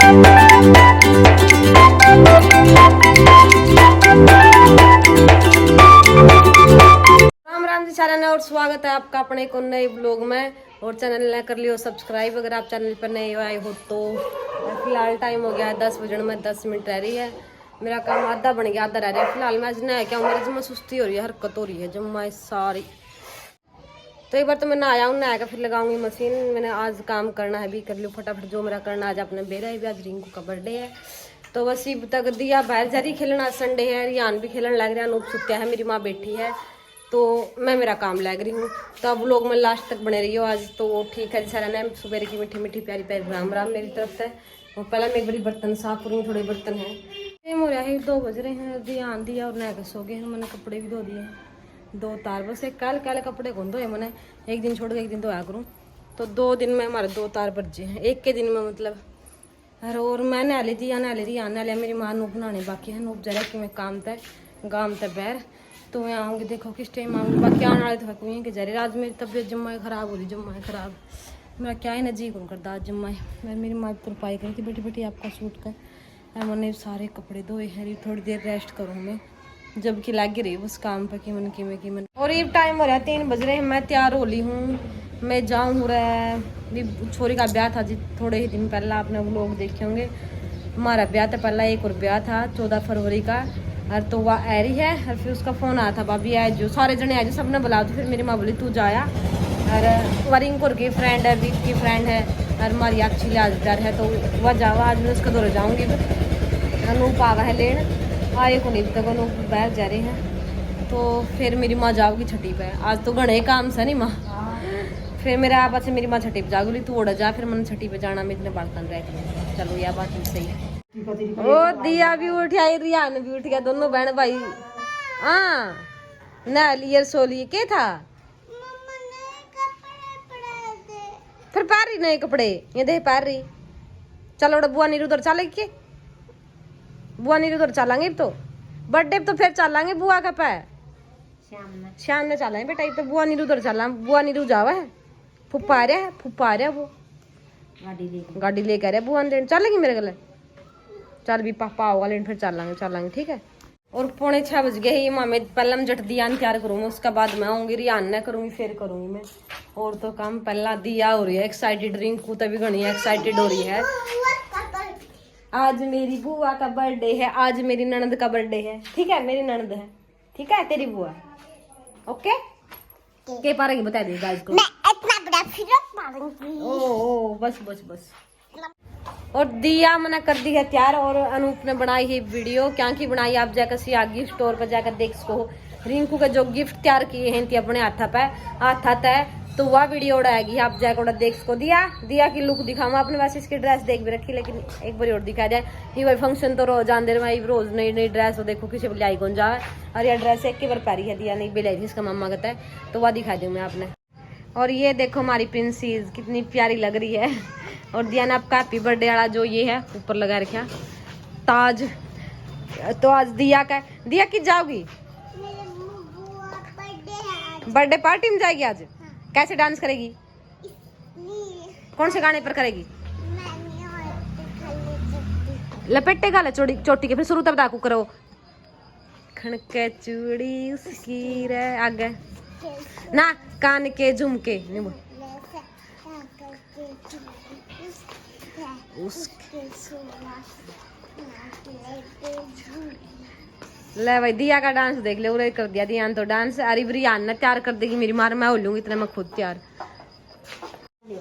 Ram Ram ji channel और स्वागत है आपका अपने एक नए ब्लॉग में। और चैनल ने कर लियो सब्सक्राइब अगर आप चैनल पर नए आए हो तो। फिलहाल टाइम हो गया है 10 बजने में 10 मिनट रह रही है। मेरा काम आधा बन गया आधा रह रहा है। फिलहाल मैं आज नहाया क्या हूँ, मेरी जमा सुस्ती हो रही है, हरकत हो रही है जमा सारी। तो एक बार तो मैं नहाया हूँ, नहा कर फिर लगाऊंगी मशीन। मैंने आज काम करना है भी कर लियो फटाफट जो मेरा करना। आज अपने बेरा है भी, आज रिंकू का बर्थडे है तो बस इब तक दिया बाहर जा रही खेलना। संडे है, रियान भी खेलने लग रहा है, अनूप सुत्या है, मेरी माँ बैठी है तो मैं मेरा काम लग रही हूँ। तो अब लोग मैं लास्ट तक बने रही हो आज तो ठीक है। सारा ने सुबह की मीठी मीठी प्यारी प्यारी राम राम मेरी तरफ से। और पहले मैं एक बारी बर्तन साफ करूँ, थोड़े बर्तन हैं। टाइम हो रहा है 2 बज रहे हैं, ध्यान दिया और नहा सो गए हैं। मैंने कपड़े भी धो दिए 2 तार, बस एक काले काले कपड़े कौन धोए मैंने, एक दिन छोड़ के एक दिन धोया करूँ। तो 2 दिन में हमारे 2 तार बचे हैं एक के दिन में मतलब। और मैं नहा ली थी, नहा ली थी, नहा लिया। मेरी माँ नूप नहाने बाकी है, नूप जरा कि मैं काम तय गाम तय बैर तो मैं आऊँगी। देखो किस टाइम आऊँगी, बाकी आने वाले तो हुई कि जा रही। आज मेरी तबीयत जम्मा खराब हो रही, जम्मा खराब। मेरा क्या है ना जी कौन करता आज जम्मा। मैं मेरी माँ तुरपाई करी थी बेटी बेटी आपका सूट का। मैंने सारे कपड़े धोए हैं, थोड़ी देर रेस्ट करूँ मैं जबकि लग रही उस काम पर कि मन। और ये टाइम हो रहा है 3 बज रहे हैं, मैं तैयार हो ली हूँ। मैं जाऊँ हो रहा है भी, छोरी का ब्याह था जी थोड़े ही दिन पहला, आपने वो लोग देखे होंगे। हमारा ब्याह था पहला, एक और ब्याह था 14 फरवरी का। और तो वह आ रही है और फिर उसका फ़ोन आया था भाभी आए जो, सारे जने आए जो, सबने बुला तो फिर मेरी माँ बोली तू जाया। और वरिंगपुर की फ्रेंड है, बीत की फ्रेंड है और हमारी अच्छी लिहाजदार है तो वह जावा। आज मैं उसका दौरे जाऊँगी। अनूप आवा है लेन आए को नहीं तक, अनूप बाहर जा रहे हैं तो फिर मेरी माँ जाओगी छठी पे। आज तो घने काम से नहीं माँ, फिर मेरा आप से मेरी माँ छठी पे जाओगी, तू उड़ जा। फिर मैंने छठी पे जाना, मैं इतने बर्तन रह। चलो यह बात भी सही है। ओ दिया भी उठ आई, रियान भी उठ गया, दोनों बहन भाई। हाँ ना लियर सो लिए के था फिर पहन रही नए कपड़े, ये देख पहन रही। चलो बुआ नीरू उधर चले के, बुआ नीरू उधर चलेंगे तो बर्थडे तो फिर चलेंगे बुआ का पे शाम में चलेंगे बेटा। तो बुआ नीरू उधर चला, बुआ नीरू जावा है, फुप्पा आ रहा है, फुप्पा आ रहा है, वो गाड़ी लेकर आ रहा है बुआ लेने। चलेगी मेरे गले, चल भी पापा आओगा लेने फिर चलेंगे ठीक है। और 6:45 बज गए ही माँ में पहले मैं जट दिया तैयार करूँगी, उसके बाद मैं आऊँगी, रियान ने करूँगी फिर करूँगी मैं। और तो काम पहला दिया हो रही है एक्साइटेड, रिंकू तभी घनी एक्साइटेड हो रही है। आज मेरी बुआ का बर्थडे है, आज मेरी ननद का बर्थडे है, ठीक है मेरी ननद है, ठीक है तेरी बुआ। ओके के पारेगी बता दी गाइस को। मैं इतना बड़ा फ्रॉक पाऊंगी। ओ बस बस बस। और दिया मना कर दी है तैयार। और अनूप ने बनाई है वीडियो, क्या की बनाई आप जाकर सी आगे स्टोर पर जाकर देख सको। रिंकू के जो गिफ्ट तैयार किए हैं अपने हाथा पे हाथा तय तो वह वीडियो उड़ाएगी, आप जाकर देख सको। दिया की लुक दिखाऊंगा आपने, वैसे इसकी ड्रेस देख भी रखी लेकिन एक बार और दिखा जाए। ये भाई फंक्शन तो रोज आंदे भाई, रोज नई नई ड्रेस हो, देखो किसी लाई कौन जा। और यह ड्रेस एक बार पैरी है, दिया नहीं बिलाई थी इसका मम्मा कहता है तो वह दिखा दूँ मैं आपने। और ये देखो हमारी प्रिंसेस कितनी प्यारी लग रही है। और दिया ने आपका हैप्पी बर्थडे वाला जो ये है ऊपर लगा रखा ताज। तो आज दिया की जाओगी बर्थडे पार्टी में जाएगी आज। कैसे डांस करेगी, कौन से गाने पर करेगी? लपेटे गाले चोटी के फिर शुरू तब डाकू करो। खणके चूड़ी उसकी रे आगे ना कान के झुमके ले भाई दिया का डांस देख ले, उरे कर दिया दिया तो डांस। अरे रियान ने तैयार कर देगी मेरी मार, मैं हो लूंगी इतने मैं खुद तैयार।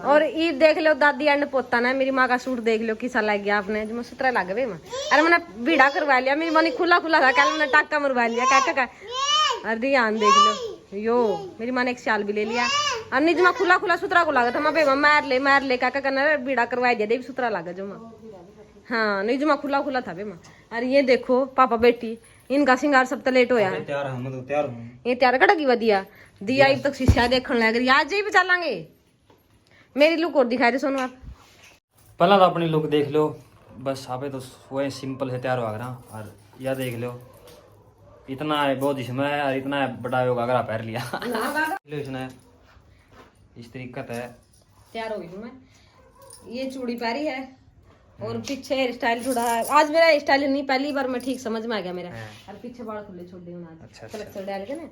और ईद देख लो दादी एंड पोता ना, मेरी माँ का सूट देख लो किसा लग गया आपने, जो मैं सुतरा लग गए। अरे मैंने बीड़ा करवा लिया, मेरी माँ ने खुला था कल मैंने टाका मरवा लिया क्या। अरे रियान देख लो यो, मेरी माँ ने एक शाल भी ले लिया। और निजमा खुला सुतरा को लगा था मैं बेमा मार ले क्या करना, बीड़ा करवा दिया देवी सुतरा लगा जो माँ। हाँ निजमा खुला था बेमा। अरे ये देखो पापा बेटी इनका सिंगार सब तो लेट होया है। ये तैयार कड़गी वधिया दिया अब तक शीशा देखने लग रही, आज ही भी चलेंगे। मेरी लुक और दिखाई दे सोनू आप। पहला तो अपनी लुक देख लो, बस आप तो वही सिंपल है तैयार हो गया। और यह देख लो इतना है बहुत इसमें है और इतना बड़ा होगा अगर आप पैर लिया लो इसने इस तरीका है तैयार हो गई हूँ मैं। ये चूड़ी पैरी है और पीछे हेयर स्टाइल थोड़ा, आज मेरा हेयर स्टाइल नहीं, पहली बार मैं ठीक समझ में आ गया मेरा। और पीछे बाल खुले छोड़ दिए आज, अच्छा कलेक्टर डाल के ना।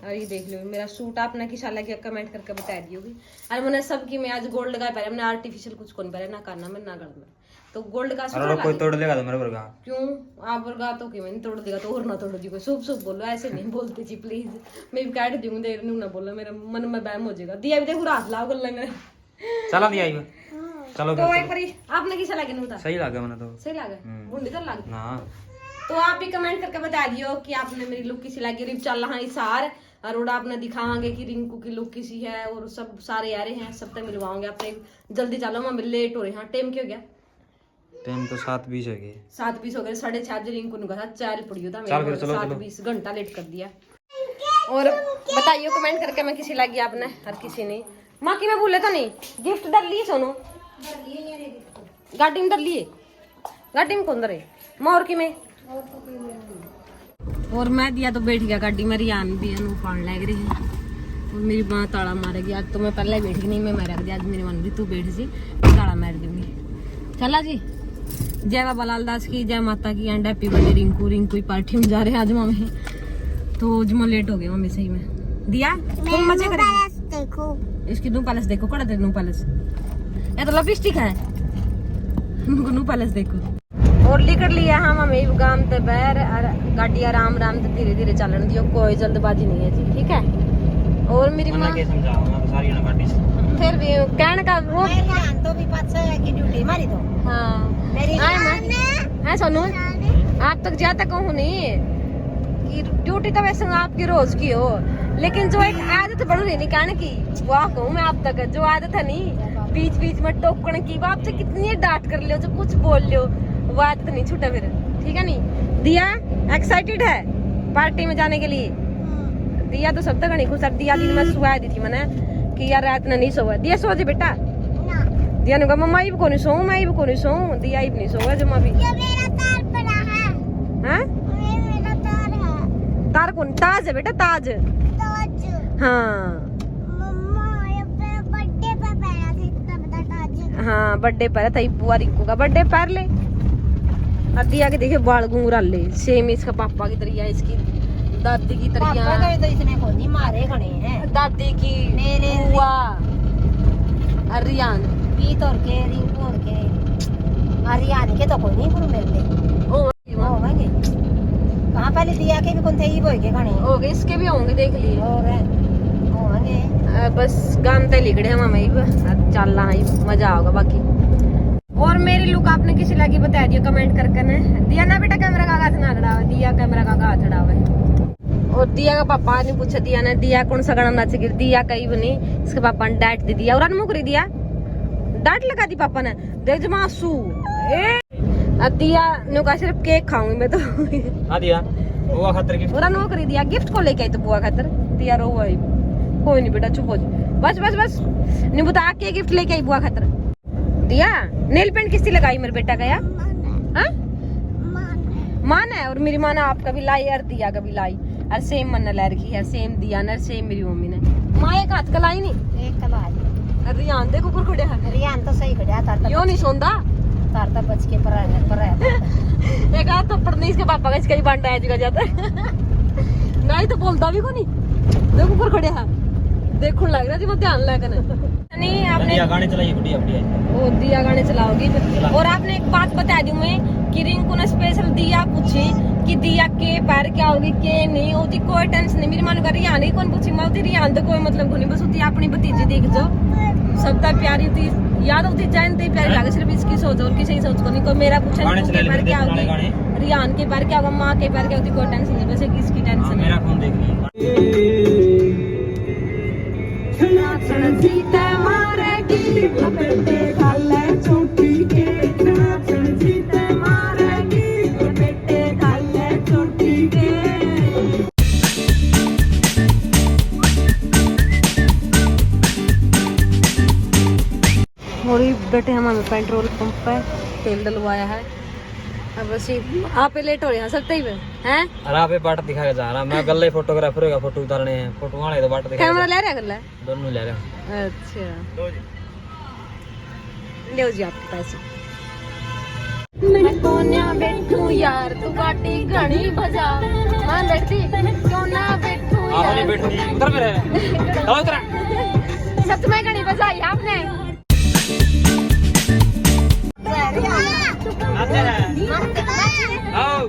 और ये देख लो मेरा सूट, आपने किसा लगे कमेंट करके बता दियोगी। और मैंने सबकी मैं आज गोल्ड का पहले, मैंने आर्टिफिशियल कुछ कौन पहले, ना काना में ना गल में, तो गोल्ड का सूट कोई तोड़ देगा तो मेरे वर्गा। क्यों आप वर्गा तो क्यों नहीं तोड़ देगा, तो और ना तोड़ो जी, कोई शुभ शुभ बोलो, ऐसे नहीं बोलते जी प्लीज। मैं भी काट दूंगी, देर नहीं ना बोलो, मेरे मन में बैम हो जाएगा। दिया भी देखो रात लाओ गल लगे। चला दिया आइए, चलो तो एक बारी आपने किसा लगे नहीं था? सही लगा मैंने तो, सही लगा, बुंडी तो लग ना। तो आप भी कमेंट करके बता दियो कि आपने मेरी लुक किसी लगी। रिप चल रहा है सार, और उड़ा आपने दिखावांगे कि रिंकू की लुक किसी है, और सब सारे आ रहे हैं, सब तक मिलवाओगे आपने। जल्दी चलो, मैं लेट हो रही। हाँ टाइम क्या हो गया? टाइम तो 7:20 हो गई, 7:20 हो गए, 6:30 बजे रिंकू ने कहा था चाल पड़ी था, चल फिर चलो, 7:20 घंटा लेट कर दिया। और बताइयो कमेंट करके मैं किसी लगी आपने और किसी नहीं। माँ की मैं भूले तो नहीं, गिफ्ट डर लिए सोनू गाड़ी में डर लिए, गाड़ी में कौन डरे मोर की में। और मैं दिया तो बैठ गया गाड़ी में, रियान भी फाड़ लग रही है, और मेरी माँ ताला मारेगी। आज तो मैं पहले बैठ गई, नहीं मैं मारा दिया, आज मेरी मन भी तू बैठ जी, ताला मार दूंगी। चला जी, जय बाबा लाल दास की, जय माता की, and happy birthday Rinku. Rinku party में जा रहे हैं आज मम्मी, तो जमा लेट हो गए मम्मी सही में। दिया तुम मजे करेगी, देखो इसकी नू पैलेस देखो, कड़ा दे नू पैलेस, ये तो लिपस्टिक है, नू पैलेस देखो। और लिख लिया हम हमें गांव ते बैर, गाड़ी आराम आराम से धीरे धीरे चलन दियो, कोई जल्दबाजी नहीं है जी, ठीक है। और मेरी मां के समझाऊंगा तो सारी ना गाड़ी से फिर भी कहने का वो तो भी पास है कि ड्यूटी मारी तो। हाँ मेरी है सोनू, आप तक ज्यादा कहूँ नहीं कि ड्यूटी तो वैसे आपकी रोज की हो, लेकिन जो एक आदत बढ़ रही निकालने की, वाह कहूँ मैं आप तक, जो आदत है नहीं बीच बीच में टोकने की, वो आपसे कितनी डांट कर लियो, जो कुछ बोल लियो, वो आदत नहीं छूटे फिर, ठीक है नहीं। दिया एक्साइटेड है पार्टी में जाने के लिए, दिया तो सब तक नहीं खुश। दिया दिन में सुहा दी थी मैंने कि यार रात ने नहीं सोया। दिया सो जे बेटा, दिया ने कहा मम्मा ये भी को नहीं सोऊं, मैं ये भी को नहीं सोऊं। दिया ही नहीं सोया जमा भी। ये मेरा तार पड़ा है, हैं ये मेरा तार है। तार कौन? ताज है बेटा, ताज। ताज। हाँ मम्मा ये मेरा बर्थडे पे पहना था, इतना बड़ा ताज। हाँ बर्थडे पर था, बुआ रिंकू का बर्थडे पर ले। और दिया के देखे बाल घूंघरा ले, सेम इसका पापा की तरह, इसकी दादी की तरह, पापा तो इसने को नहीं मारे खड़े हैं, दादी की, मेरे बुआ और रियान पीत और के रिंकू और के हरियाणा के तो कोई नहीं गुरु मिलते ओ होंगे। कहाँ पहले दिया के भी कौन थे, ही बोल के खड़े हो गए, इसके भी होंगे देख लिए। और होंगे बस गान ते लिखड़े हम हमें चल रहा है, मजा होगा बाकी। और मेरी लुक आपने किसी लगी बता दियो कमेंट करके ना। दिया ना बेटा कैमरा का हाथ ना चढ़ावे, दिया कैमरा का हाथ चढ़ावे। और दिया का पापा ने पूछा, दिया ने दिया कौन सा गाना नाच गिर, दिया कहीं भी नहीं, इसके पापा ने डांट दी दिया, और मुकरी दिया डांट लगा दी पापा ने, देख जमासू ए। दिया ने कहा सिर्फ केक खाऊंगी मैं तो। हाँ दिया बुआ खातर गिफ्ट, और नौकरी दिया गिफ्ट को लेके आई तो बुआ खातर। दिया रो आई, कोई नहीं बेटा चुप हो जा, बस बस बस नहीं बता के गिफ्ट लेके आई बुआ खातर। दिया नेल पेंट किसकी लगाई मेरे बेटा का यार? हाँ मान है, और मेरी माँ ने आपका भी लाई और दिया का भी लाई, और सेम मन ला रखी है, सेम दिया ने, सेम मेरी मम्मी ने। माँ एक हाथ का लाई नहीं, एक कला रियान देखो ऊपर खड़े हैं, रियान तो सही खड़ा तार यो नहीं सोंदा, तार तो बच के पर एक हाथ थप्पड़ नहीं इसके पापा का, इसका ही बांटा है जगह जाता है। नहीं तो बोलता भी को नहीं, देखो ऊपर खड़े हैं, देखो लग रहा जी मैं ध्यान लगा नहीं। आपने गाने चलाइए, बढ़िया बढ़िया वो दिया गाने चलाओगी। और आपने एक बात बता दी मैं कि रिंकू ने स्पेशल दिया पूछी कि दिया के पैर क्या होगी के नहीं होती, कोई टेंशन नहीं। मेरी मन कर रियान ही कौन पूछी, मैं रियान तो कोई मतलब को नहीं, बस होती अपनी भतीजी देख जो सबका प्यारी होती, याद होती जानते प्यारी लगे, सिर्फ इसकी सोच और किसी सोच को नहीं। कोई मेरा पूछा पैर क्या होगी, रियान के पैर क्या होगा, माँ के पैर क्या होती, कोई टेंशन नहीं, वैसे किसकी टेंशन है। मेरा फोन देख लीजिए। और बैठे हमारे पेट्रोल पंप पे तेल डलवाया है, अब बस आप लेट हो रहे हैं सकते ही हैं। अरे आप बाट दिखा जा रहा, मैं गल्ले फोटोग्राफर होगा, फोटो उतारने हैं, फोटो वाले तो बाट दिखा, कैमरा ले रहा है गल्ला, दोनों ले रहे हैं। अच्छा लो जी आपके पैसे। मैं कोन्या बैठू यार तू गाटी घणी बजा मैं बैठती क्यों ना बैठू वाली यार बैठनी उधर में रहे चलो उधर सच में घणी बजाई आपने नाचे हैं आओ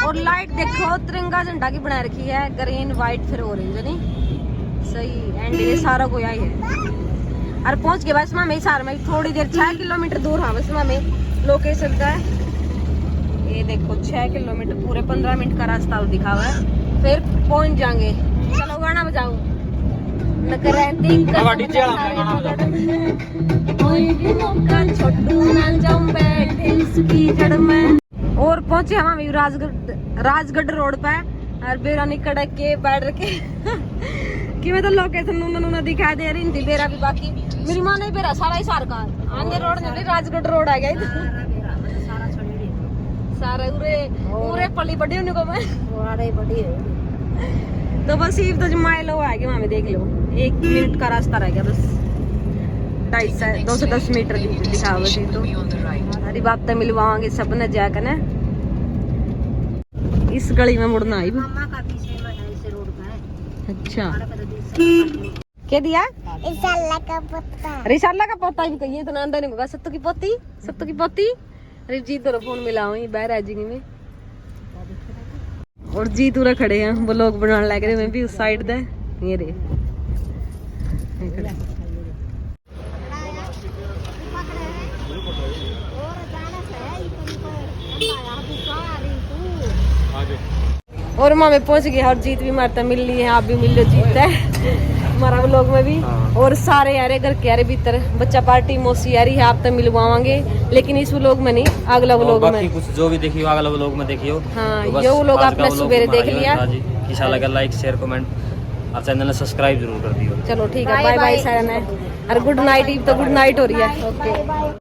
और लाइट देखो तिरंगा झंडा की बना रखी है ग्रीन व्हाइट फिर ऑरेंज नहीं सही एंड ये सारा कोई आई है और पहुंच गए बस में सारा में थोड़ी देर 6 किलोमीटर दूर हाँ बस में लोकेशन का है ये देखो 6 किलोमीटर पूरे 15 मिनट का रास्ता दिखा हुआ है फिर पहुंच जाएंगे चलो गाना बजाओ छोटू ना जाऊं बैठे इसकी जड़ में और पहुंचे हम अभी राजगढ़ रोड पे और बेरा निकल के बैठ के कि मैं तो लोकेशन उन्होंने दिखाई दे रही थी बेरा भी बाकी मेरी माँ ने बेरा सारा ही सरकार आंध्र रोड नहीं राजगढ़ रोड आ गया सारे पूरे पली बड़ी होने को मैं बड़ी तो बस ये तो माइल हो आएगी वहां में देख लो 1 मिनट का रास्ता रह गया बस 210 मीटर दिखा बस तो अरे बाप तो मिलवाओगे सब न जाकर ना इस गली में मुड़ना आई अच्छा क्या दिया रिसाला का पोता भी कहिए तो नंदा नहीं होगा सत्तू की पोती अरे जी तो फोन मिलाओ बाहर आ जाएंगे मैं और जी पूरा खड़े हैं वो लोग बनाने लग रहे मैं भी उस साइड दे ये रे और माँ में पहुंच गया और जीत भी मारता मिल ली है आप भी मिल लो जीत है हमारा व्लॉग में भी और सारे यारे घर के यारे भीतर बच्चा पार्टी मौसी यारी है आप तो मिलवाएंगे लेकिन इस व्लॉग में नहीं अगला व्लॉग में कुछ जो भी देखियो अगला व्लॉग में देखियो हाँ ये व्लॉग आपने सुबह देख लिया अच्छा लगा लाइक शेयर कमेंट और चैनल सब्सक्राइब जरूर कर दियो चलो ठीक है बाय बाय सारा और गुड नाइट तो गुड नाइट हो रही है ओके